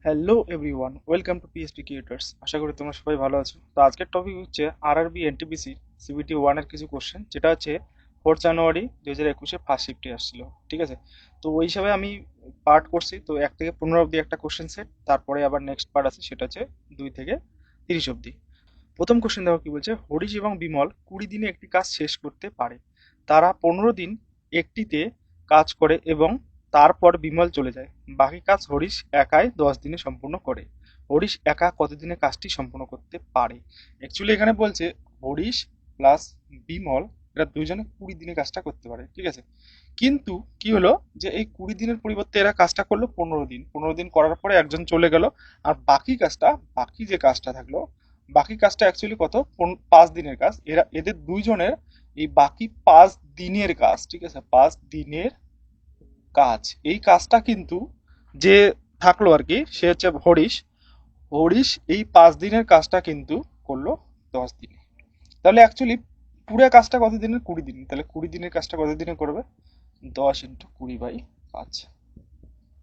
Hello everyone, welcome to PST creators. আশা করি তোমরা সবাই ভালো আছো। তো আজকের টপিক হচ্ছে আরআরবি এনটিপিসি সিবিটি ওয়ানের কিছু কোশ্চেন, যেটা হচ্ছে 4 জানুয়ারি 2021 ফার্স্ট শিফটে আসছিল। ঠিক আছে, তো ওই হিসাবে আমি পার্ট করছি। তো 1 থেকে 15 অবধি একটা কোশ্চেন সেট, তারপরে আবার নেক্সট পার্ট আছে, সেটা হচ্ছে 2 থেকে 30 অবধি। প্রথম কোশ্চেন দেখো কি বলছে, হরিশ এবং বিমল 20 দিনে একটি কাজ শেষ করতে পারে। তারা 15 দিন একটিতে কাজ করে এবং তারপর বিমল চলে যায়। বাকি কাজ হরিশ একাই 10 দিনে সম্পূর্ণ করে। হরিশ একা কতদিনে কাজটি সম্পূর্ণ করতে পারে? অ্যাকচুয়ালি এখানে বলছে হরিশ প্লাস বিমল, এরা দুইজনে 20 দিনে কাজটা করতে পারে। ঠিক আছে, কিন্তু কি হলো যে এই 20 দিনের পরিবর্তে এরা কাজটা করলো 15 দিন। 15 দিন করার পরে একজন চলে গেল, আর বাকি যে কাজটা থাকলো, বাকি কাজটা অ্যাকচুয়ালি কত, 5 দিনের কাজ। এদের দুইজনের এই বাকি 5 দিনের কাজ, ঠিক আছে, 5 দিনের কাজ, এই কাজটা কিন্তু যে থাকলো আর কি, সে হচ্ছে হরিশ। হরিশ এই 5 দিনের কাজটা কিন্তু করলো 10 দিনে। তাহলে অ্যাকচুয়ালি পুরো কাজটা কত দিনের? 20 দিন। তাহলে 20 দিনের কাজটা কত দিনে করবে? 10 × 20/5,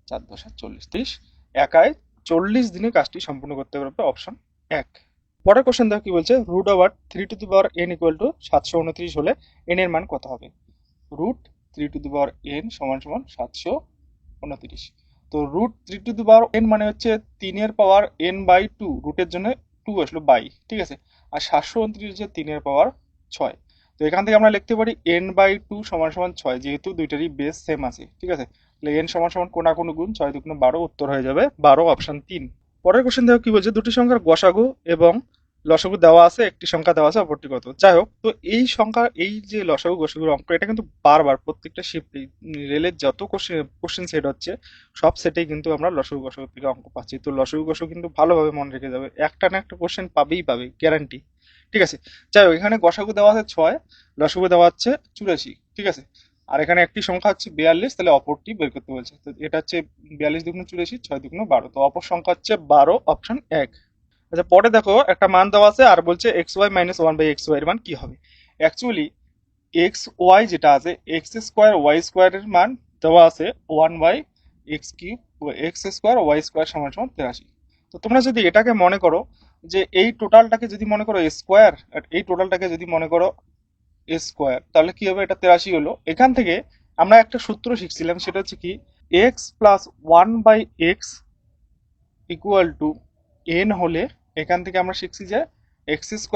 4×10=40, 30। একাই 40 দিনে কাজটি সম্পূর্ণ করতে পারবে, অপশন 1। পরের কোশ্চেন দেখো কি বলছে, √3n = 729 হলে n এর মান কত হবে? √3n = 729। তো √3n মানে হচ্ছে 3 এর পাওয়ার n/2, রুটের জন্য 2 আসলো বাই, ঠিক আছে। আর 729 হচ্ছে 3 এর পাওয়ার 6। তো এখান থেকে আমরা লিখতে পারি n/2 = 6, যেহেতু দুইটারই বেস সেম আছে। ঠিক আছে, তাহলে n = কোনাকুনি গুণ 6×2 = 12, উত্তর হয়ে যাবে 12, অপশন 3। পরের কোশ্চেন দেখো কি বলছে, দুটি সংখ্যার গসাগু এবং লসাগু দেওয়া আছে, একটি সংখ্যা দেওয়া আছে, অপরটি কত? যাই হোক, তো এই সংখ্যা, এই যে লসাগু গসাগুর অঙ্ক, এটা কিন্তু বারবার প্রত্যেকটা শিফটে রেলের যত কোশ্চেন সেট হচ্ছে, সব সেটেই কিন্তু আমরা লসাগু গসাগু থেকে অঙ্ক পাচ্ছি। তো লসাগু গসাগু কিন্তু ভালোভাবে মনে রেখে যাবে, একটা না একটা কোশ্চেন পাবেই পাবে, গ্যারান্টি। ঠিক আছে, যাই হোক, এখানে গসাগু দেওয়া আছে 6, লসাগু দেওয়া হচ্ছে 84। ঠিক আছে, আর এখানে একটি সংখ্যা হচ্ছে 42, তাহলে অপরটি বের করতে বলছে। তো এটা হচ্ছে 42×84, 6×12, তো অপর সংখ্যা হচ্ছে 12, অপশন 1। আচ্ছা, পরে দেখো একটা মান দেওয়া আছে আর বলছে xy - 1/xy এর মান কি হবে। অ্যাকচুয়ালি এক্স ওয়াই যেটা আছে, x² y² এর মান দেওয়া আছে 1/x³ x²y² = 83। তো তোমরা যদি এটাকে মনে করো যে এই টোটালটাকে যদি মনে করো স্কোয়ার, আর এই টোটালটাকে যদি মনে করো স্কোয়ার, তাহলে কি হবে? এটা 83 হলো। এখান থেকে আমরা একটা সূত্র শিখছিলাম, সেটা হচ্ছে কি, x+1/x হলে এখান থেকে আমরা শিখছি যে x² +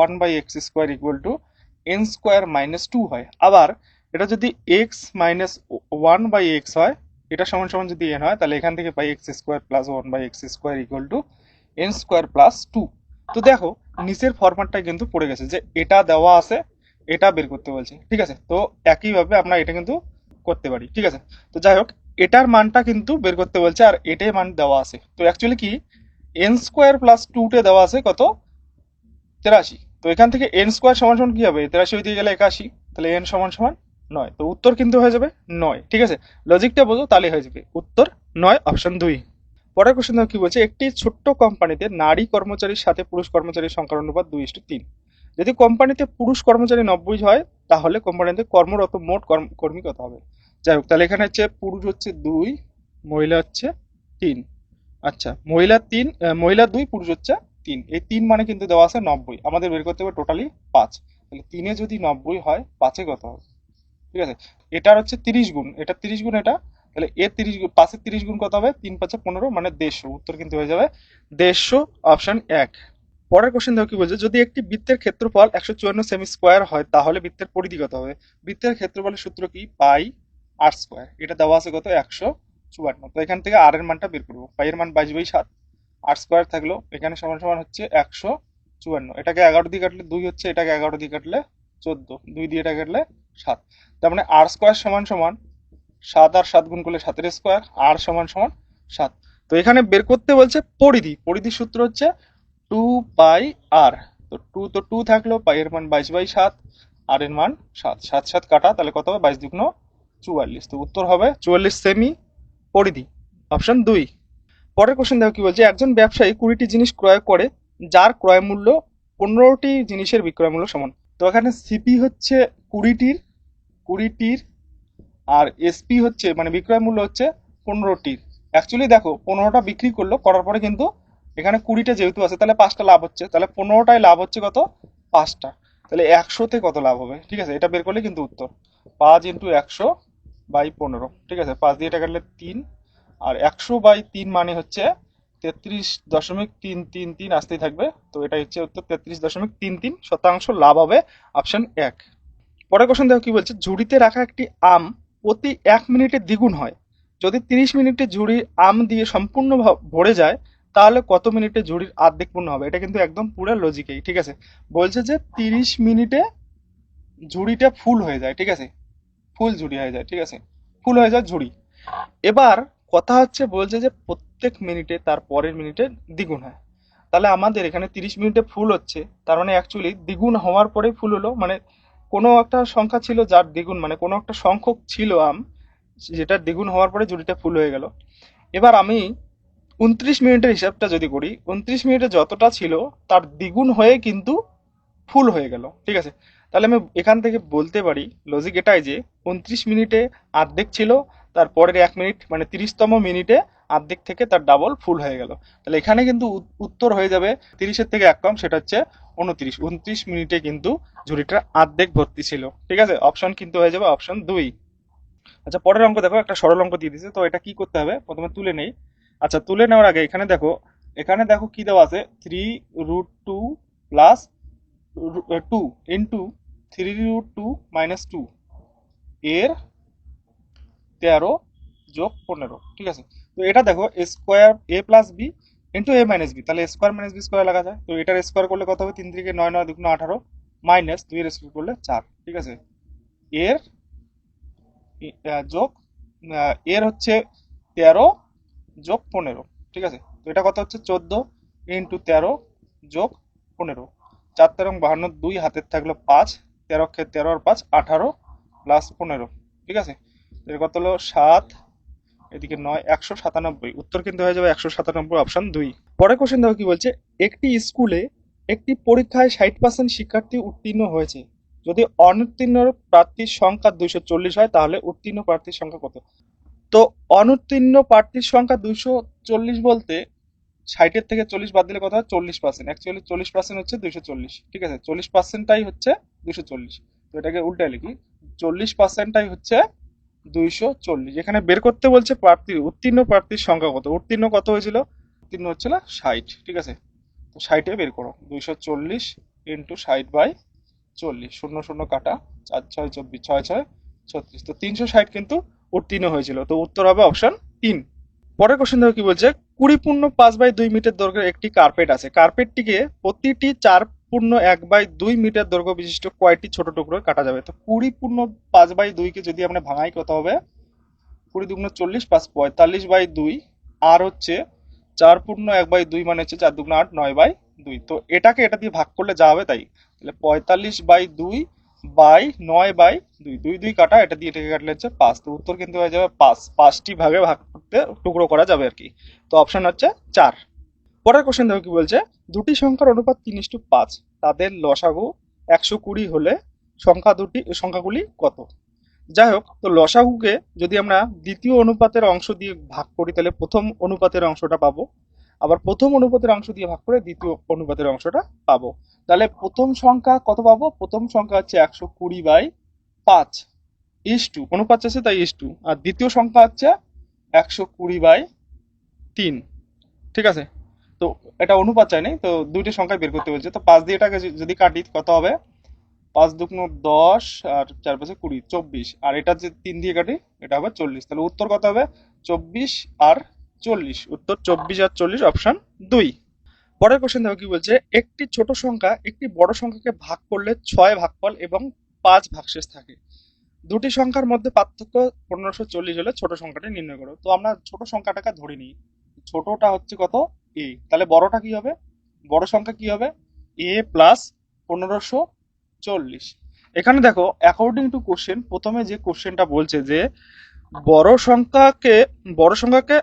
1/x² = n² - 2 হয়। আবার এটা যদি x-1/x হয়, এটা সমান সমান যদি n হয়, তাহলে এখান থেকে পাই x² + 1/x² = n² + 2। তো দেখো, নিচের ফরম্যাটটা কিন্তু পড়ে গেছে, যে এটা দেওয়া আছে, এটা বের করতে বলছে। ঠিক আছে, তো একইভাবে আমরা এটা কিন্তু করতে পারি। ঠিক আছে, তো যাই হোক, এটার মানটা কিন্তু বের করতে বলছে, আর এটাই মান দেওয়া আছে। তো অ্যাকচুয়ালি কি, n² + 2 দেওয়া আছে কত? 83। তো এখান থেকে n² কি হবে? 83 দিয়ে গেলে 81, তাহলে n = 9। তো উত্তর কিন্তু হয়ে যাবে 9। ঠিক আছে, লজিকটা বোঝো, তাহলে হয়ে যাবে উত্তর 9, অপশন 2। পরের কোশ্চেন কি বলছে, একটি ছোট্ট কোম্পানিতে নারী কর্মচারীর সাথে পুরুষ কর্মচারীর সংখ্যার অনুপাত 2:3। যদি কোম্পানিতে পুরুষ কর্মচারী 90 হয়, তাহলে কোম্পানিতে কর্মরত মোট কর্মী কত হবে? যাই হোক, তাহলে এখানে হচ্ছে পুরুষ হচ্ছে 2, মহিলা হচ্ছে 3। আচ্ছা, মহিলা 2, পুরুষ হচ্ছে 3। এই 3 মানে কিন্তু দেওয়া আছে 90, আমাদের বের করতে হবে টোটালি 5। তাহলে 3-এ যদি 90 হয়, 5-এ কত হবে? ঠিক আছে, এটার হচ্ছে 30 গুণ, এটা 30 গুণ এটা, তাহলে এর 30 গুণ, 5-এর 30 গুণ কত হবে? 3×5 = 15, মানে 150। উত্তর কিন্তু হয়ে যাবে 150, অপশন 1। পরের কোশ্চেন দেখো কি বলছে, যদি একটি বৃত্তের ক্ষেত্রফল 154 সেমি স্কোয়ার হয়, তাহলে বৃত্তের পরিধি কত হবে? বৃত্তের ক্ষেত্রফলের সূত্র কি? পাই আর স্কোয়ার। এটা দেওয়া আছে কত? 154। তো এখান থেকে আর এর মানটা বের করবো। পাই এর মান 22/7, আর স্কোয়ার থাকলো এখানে সমান সমান হচ্ছে 154। এটাকে 11 দিয়ে কাটলে 2 হচ্ছে, এটাকে 11 দিয়ে কাটলে 14, 2 দিয়ে এটা কাটলে 7। তার মানে আর স্কোয়ার সমান সমান 7, আর 7 গুণ করলে 7-এর স্কোয়ার, আর সমান সমান 7। তো এখানে বের করতে বলছে পরিধি। পরিধির সূত্র হচ্ছে 2πr। তো 2 থাকলো, পাই এর মান 22/7, আর এর মান 7, 7 7 কাটা, তাহলে কত হবে? 22×2 = 44। তো উত্তর হবে 44 সেমি পরিধি, অপশন 2। পরের কোশ্চেন দেখো কি বলছে, একজন ব্যবসায়ী 20টি জিনিস ক্রয় করে, যার ক্রয় মূল্য 15টি জিনিসের বিক্রয় মূল্য সমান। তো এখানে সিপি হচ্ছে 20টির, আর এসপি হচ্ছে মানে বিক্রয় মূল্য হচ্ছে 15টির। অ্যাকচুয়ালি দেখো 15টা বিক্রি করলো, করার পরে কিন্তু এখানে 20টা যেহেতু আছে তাহলে 5টা লাভ হচ্ছে, তাহলে 15টায় লাভ হচ্ছে কত, 5টা। তাহলে 100তে কত লাভ হবে, ঠিক আছে, এটা বের করলে কিন্তু উত্তর 5 × 100/15, ঠিক আছে, 5 দিয়ে এটা কাটলে 3, আর 100/3 মানে হচ্ছে 33.333 আসতেই থাকবে। তো এটা হচ্ছে উত্তর 33.33% লাভ হবে, অপশন 1। পরের কোশ্চেন দেখো কি বলছে, ঝুড়িতে রাখা একটি আম প্রতি 1 মিনিটে দ্বিগুণ হয়। যদি 30 মিনিটে ঝুড়ি আম দিয়ে সম্পূর্ণ ভরে যায়, তাহলে কত মিনিটে ঝুড়ির অর্ধেক পূর্ণ হবে? এটা কিন্তু একদম পুরো লজিকেই, ঠিক আছে। বলছে যে 30 মিনিটে ঝুড়িটা ফুল হয়ে যায়, ঠিক আছে, ফুল ঝুড়ি হয়ে যায়, ঠিক আছে, ফুল হয়ে যায় ঝুড়ি। এবার কথা হচ্ছে, বলছে যে প্রত্যেক মিনিটে তার পরের মিনিটে দ্বিগুণ হয়। তাহলে আমাদের এখানে 30 মিনিটে ফুল হচ্ছে, তার মানে অ্যাকচুয়ালি দ্বিগুণ হওয়ার পরে ফুল হলো, মানে কোনো একটা সংখ্যা ছিল যার দ্বিগুণ, মানে কোনো একটা সংখ্যক ছিল আম যেটার দ্বিগুণ হওয়ার পরে ঝুড়িটা ফুল হয়ে গেল। এবার আমি 29 মিনিটের হিসাবটা যদি করি, 29 মিনিটে যতটা ছিল তার দ্বিগুণ হয়ে কিন্তু ফুল হয়ে গেল, ঠিক আছে। তাহলে আমি এখান থেকে বলতে পারি, লজিক এটাই যে 29 মিনিটে অর্ধেক ছিল, তার পরের 1 মিনিট মানে 30তম মিনিটে অর্ধেক থেকে তার ডাবল ফুল হয়ে গেল। তাহলে এখানে কিন্তু উত্তর হয়ে যাবে 30-এর থেকে 1 কম, সেটা হচ্ছে 29। 29 মিনিটে কিন্তু ঝুড়িটা অর্ধেক ভর্তি ছিল, ঠিক আছে, অপশন কিন্তু হয়ে যাবে অপশন 2। আচ্ছা, পরের অঙ্ক দেখো, একটা সরল অঙ্ক দিয়ে দিয়েছে, তো এটা কি করতে হবে, প্রথমে তুলে নেই। আচ্ছা, তুলে নেওয়ার আগে এখানে দেখো কি দেওয়া আছে, 3√2 প্লাস 2 × 3√2 - 2 এর 13 + 15, ঠিক আছে। তো এটা দেখো স্কোয়ার a+b × a - b, তাহলে স্কোয়ার - b স্কোয়ার লাগা যায়। তো এটার স্কোয়ার করলে কত হবে, 3 × 3 = 9, 9 × 2 = 18, মাইনাস 2 এর স্কোয়ার করলে 4, ঠিক আছে। এর যোগ এর হচ্ছে 13 + 15, ঠিক আছে। তো এটা কত হচ্ছে, 14 × 13 + 15, 4 13 52, 2 হাতের থাকলো 5, 13 × 13 আর 5 18 + 15, ঠিক আছে। তো এর কত হলো 7, এদিকে 9, 197। উত্তর কিন্তু হয়ে যাবে 197, অপশন 2। পরের কোশ্চেন দেখো কি বলছে, একটি স্কুলে একটি পরীক্ষায় 60% শিক্ষার্থী উত্তীর্ণ হয়েছে। যদি অনুত্তীর্ণ প্রার্থীর সংখ্যা 240 হয়, তাহলে উত্তীর্ণ প্রার্থীর সংখ্যা কত? তো অনুত্তীর্ণ প্রার্থীর সংখ্যা 240 বলতে 60-এর থেকে 40 বাদ দিলে কত হয়, 40%। অ্যাকচুয়ালি 40% হচ্ছে 240, ঠিক আছে, 40%টাই হচ্ছে 240। তো এটাকে উল্টায় লিখি, 40%টাই হচ্ছে 240। এখানে বের করতে বলছে উত্তীর্ণ প্রার্থীর সংখ্যা কত, উত্তীর্ণ কত হয়েছিল, উত্তীর্ণ হচ্ছিল 60, ঠিক আছে। তো 60-এ বের করো, 240 × 60/40, 0 0 কাটা, 4 6 24, 6 6 36, তো 360 কিন্তু উত্তীর্ণ হয়েছিল। তো উত্তর হবে অপশন 3। পরের কোশ্চেন দেখো কি বলছে, 20 × 5/2 মিটার দৈর্ঘ্যের একটি কার্পেট আছে। কার্পেটটিকে প্রতিটি 4 × 1/2 মিটার দৈর্ঘ্য বিশিষ্ট কয়টি ছোট টুকরো কাটা যাবে? তো 20 × 5/2 কে যদি আমরা ভাঙাই কত হবে, 20 × 2 = 40, 5 45/2, আর হচ্ছে 4 × 1/2 মানে হচ্ছে 4 2 8, 9/2। তো এটাকে এটা দিয়ে ভাগ করলে যা হবে তাই, তাহলে 45/2/9/2, 2 2 কাটা, এটা দিয়ে এটাকে কাটলে হচ্ছে 5। তো উত্তর কিন্তু হয়ে যাবে 5, 5টি ভাগে ভাগ করতে টুকরো করা যাবে আর কি। তো অপশন হচ্ছে 4। পরের কোশ্চেন দেখো কি বলছে, দুটি সংখ্যার অনুপাত 3:5, তাদের লসাগু 120 হলে সংখ্যাগুলি কত? যাই হোক, তো লসাগুকে যদি আমরা দ্বিতীয় অনুপাতের অংশ দিয়ে ভাগ করি, তাহলে প্রথম অনুপাতের অংশটা পাবো, আবার প্রথম অনুপাতের অংশ দিয়ে ভাগ করে দ্বিতীয় অনুপাতের অংশটা পাবো। তাহলে প্রথম সংখ্যা কত পাবো, প্রথম সংখ্যা হচ্ছে 120/5, অনুপাত আছে তাই ইস টু, আর দ্বিতীয় সংখ্যা হচ্ছে 120/3, ঠিক আছে। তো এটা অনুপাত চাই নাই, তো দুইটি সংখ্যা বের করতে বলছে। তো 5 দিয়ে এটাকে যদি কাটি কত হবে, 5 2 10, আর 4 5 20, 24, আর এটা যে 3 দিয়ে কাটি এটা হবে 40। তাহলে উত্তর কত হবে, 24 আর 40, উত্তর 24 আর 40, অপশন 2। পরের কোশ্চেন দেখো কি বলছে, একটি ছোট সংখ্যা একটি বড় সংখ্যাকে ভাগ করলে 6 ভাগফল এবং 5 ভাগশেষ থাকে। দুটি সংখ্যার মধ্যে পার্থক্য 1540 হলে ছোট সংখ্যাটি নির্ণয় করো। তো আমরা ছোট সংখ্যাটাকে ধরে নিই, ছোটটা হচ্ছে কত, এ, তাহলে বড়টা কি হবে, বড় সংখ্যা কি হবে, a প্লাস 1540। এখানে দেখো অ্যাকর্ডিং টু কোশ্চেন, প্রথমে যে কোশ্চেনটা বলছে যে বড় সংখ্যাকে বড় সংখ্যাকে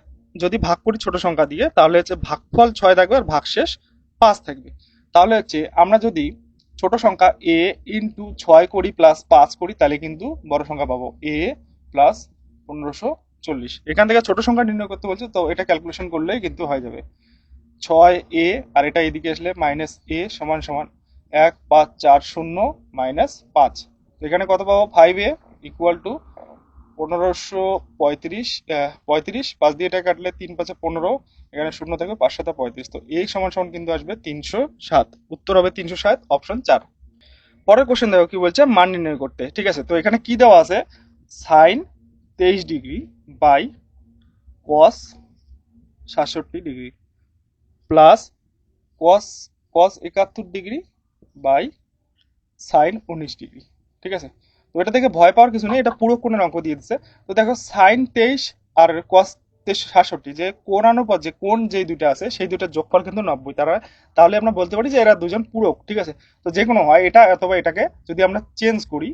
যদি ভাগ করি ছোট সংখ্যা দিয়ে, তাহলে হচ্ছে ভাগফল 6 থাকবে আর ভাগশেষ 5 থাকবে। তাহলে হচ্ছে আমরা যদি ছোট সংখ্যা a × 6 করি প্লাস 5 করি, তাহলে কিন্তু বড় সংখ্যা পাবো a প্লাস 1540। 40। এখান থেকে ছোট সংখ্যা নির্ণয় করতে বলছে, তো এটা ক্যালকুলেশন করলেই কিন্তু হয়ে যাবে। 6a আর এটা এদিকে আসলে মাইনাস এ সমান সমান 1540 মাইনাস 5। তো এখানে কত পাবো? 5a ইকুয়াল টু 1535, 35 5 দিয়ে এটা কাটলে 3 5 15, এখানে শূন্য থাকবে 5 7 35। তো এই সমান সমান কিন্তু আসবে 307। উত্তর হবে 307, অপশন 4। পরের কোশ্চেন দেখো কি বলছে, মান নির্ণয় করতে। ঠিক আছে, তো এখানে কি দেওয়া আছে, sine 23 degree by cos 67 degree plus cos cos 71 degree by sine 19 degree. ঠিক আছে, তো এটা থেকে ভয় পাওয়ার কিছু নেই, এটা পুরো কোণের অঙ্ক দিয়ে দিচ্ছে। তো দেখো সাইন 23 আর কস 67, যে কোণানুপাত, যে কোণ যেই দুটো আছে সেই দুটোর যোগফল কিন্তু 90। তাহলে আমরা বলতে পারি যে এরা দুজন পূরক। ঠিক আছে, তো যে কোনো হয় এটা অথবা এটাকে যদি আমরা চেঞ্জ করি,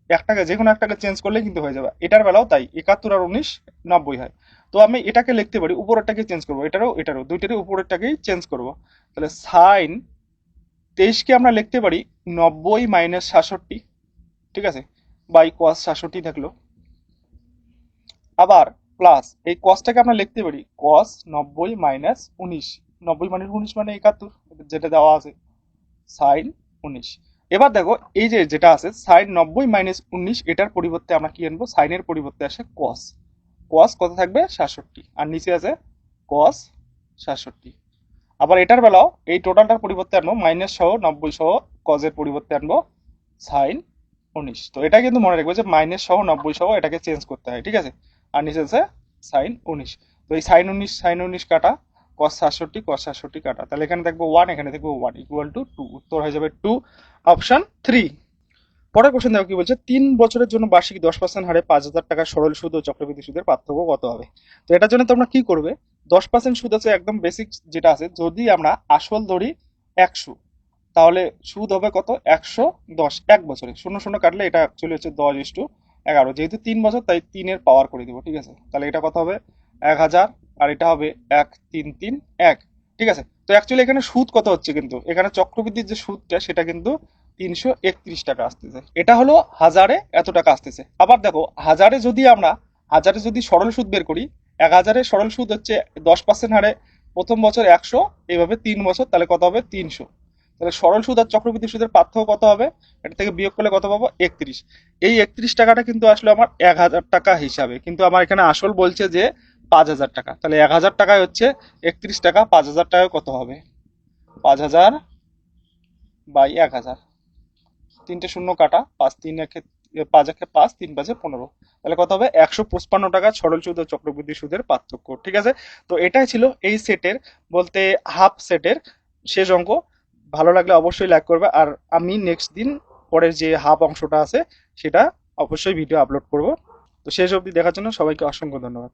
একটাকে যে কোনো একটাকে চেঞ্জ করলে কিন্তু হয়ে যাবে। এটার বেলাও তাই, 71 আর 19 90 হয়। তো আমি এটাকে লিখতে পারি, উপরেরটাকে চেঞ্জ করবো, এটারও দুইটারই উপরেরটাকেই চেঞ্জ করব। তাহলে সাইন 23 কে আমরা লিখতে পারি 90 মাইনাস 67। ঠিক আছে, বাই কস 67 থাকলো। আবার প্লাস এই কসটাকে আমরা লিখতে পারি কস 90 মাইনাস 19। 90 মাইনাস 19 মানে 71, যেটা দেওয়া আছে সাইন 19। এবার দেখো এই যে যেটা আছে সাইন 90 মাইনাস 19, এটার পরিবর্তে আমরা কি আনবো, সাইনের পরিবর্তে আসে কস। কস কত থাকবে? 67, আর নিচে আছে কস 67। আবার এটার বেলাও এই টোটালটার পরিবর্তে আনবো মাইনাস সহ 90 সহ কজের পরিবর্তে আনবো সাইন 19। তো এটা কিন্তু মনে রাখবে যে মাইনাস সহ 90 সহ এটাকে চেঞ্জ করতে হয়। ঠিক আছে, আর নিচে আছে সাইন 19। তো এই সাইন 19 কাটা, কস 67 কাটা, তাহলে এখানে দেখবো 1, এখানে দেখবো 1 ইকুয়াল টু 2। উত্তর হয়ে যাবে 2, অপশন 3। পরের কোশ্চেন দেখো কি বলছে, 3 বছরের জন্য বার্ষিক 10% হারে 5,000 টাকা সরল সুদ ও চক্রবৃদ্ধি সুদের পার্থক্য কত হবে? তো এটার জন্য তোমরা কি করবে, 10% সুদ আছে একদম বেসিক যেটা আছে, যদি আমরা আসল ধরি 100, তাহলে সুদ হবে কত? 110 এক বছরে। শূন্য শূন্য কাটলে এটা অ্যাকচুয়ালি হচ্ছে 10:11, যেহেতু 3 বছর তাই 3-এর পাওয়ার করে দিব। ঠিক আছে, তাহলে এটা কত হবে? 1000, আর এটা হবে 1331। ঠিক আছে, তো অ্যাকচুয়ালি এখানে সুদ কত হচ্ছে, কিন্তু এখানে চক্রবৃদ্ধির যে সুদটা সেটা কিন্তু 331 টাকা আসতেছে। এটা হলো হাজারে এত টাকা আসতেছে। আবার দেখো হাজারে যদি সরল সুদ বের করি, 1000-এর সরল সুদ হচ্ছে 10% হারে প্রথম বছর 100, এইভাবে 3 বছর, তাহলে কত হবে? 300। তাহলে সরল সুদ আর চক্রবৃদ্ধি সুদের পার্থক্য কত হবে? এটা থেকে বিয়োগ করলে কত পাবো? 31। এই 31 টাকাটা কিন্তু আসলে আমার 1000 টাকা হিসাবে, কিন্তু আমার এখানে আসল বলছে যে 5,000 টাকা। তাহলে 1000 টাকায় হচ্ছে 31 টাকা, 5,000 টাকায় কত হবে? 5,000 বাই 1000, তিনটে শূন্য কাটা, 5 3 একে 5 5, 3 5 15, তাহলে কত হবে? 155 টাকা সরল সুদ ও চক্রবৃদ্ধি সুদের পার্থক্য। ঠিক আছে, তো এটাই ছিল এই সেটের, বলতে হাফ সেটের শেষ অঙ্ক। ভালো লাগলে অবশ্যই লাইক করবে, আর আমি নেক্সট দিন পরের যে হাফ অংশটা আছে সেটা অবশ্যই ভিডিও আপলোড করব। তো শেষ অবধি দেখার জন্য সবাইকে অসংখ্য ধন্যবাদ।